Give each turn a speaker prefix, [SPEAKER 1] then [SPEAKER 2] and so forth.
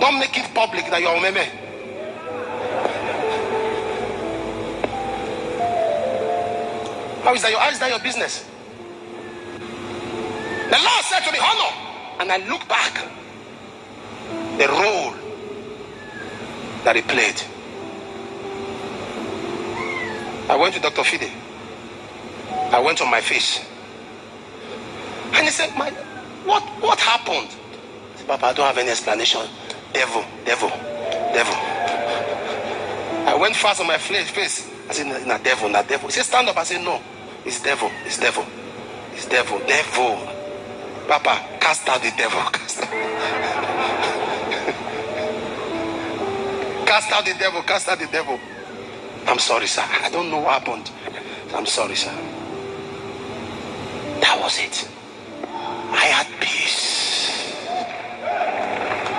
[SPEAKER 1] Don't make it public that you are Omeme. How is that your business? The Lord said to me, honor. And I look back. The role that he played. I went to Dr. Fide. I went on my face. And he said, what happened? I said, Papa, I don't have any explanation. Devil. I went fast on my face. I said, not devil. He said, stand up. I said, no. It's devil. Papa, cast out the devil. Cast out the devil. I'm sorry, sir. I don't know what happened. I'm sorry, sir. That was it. I had peace.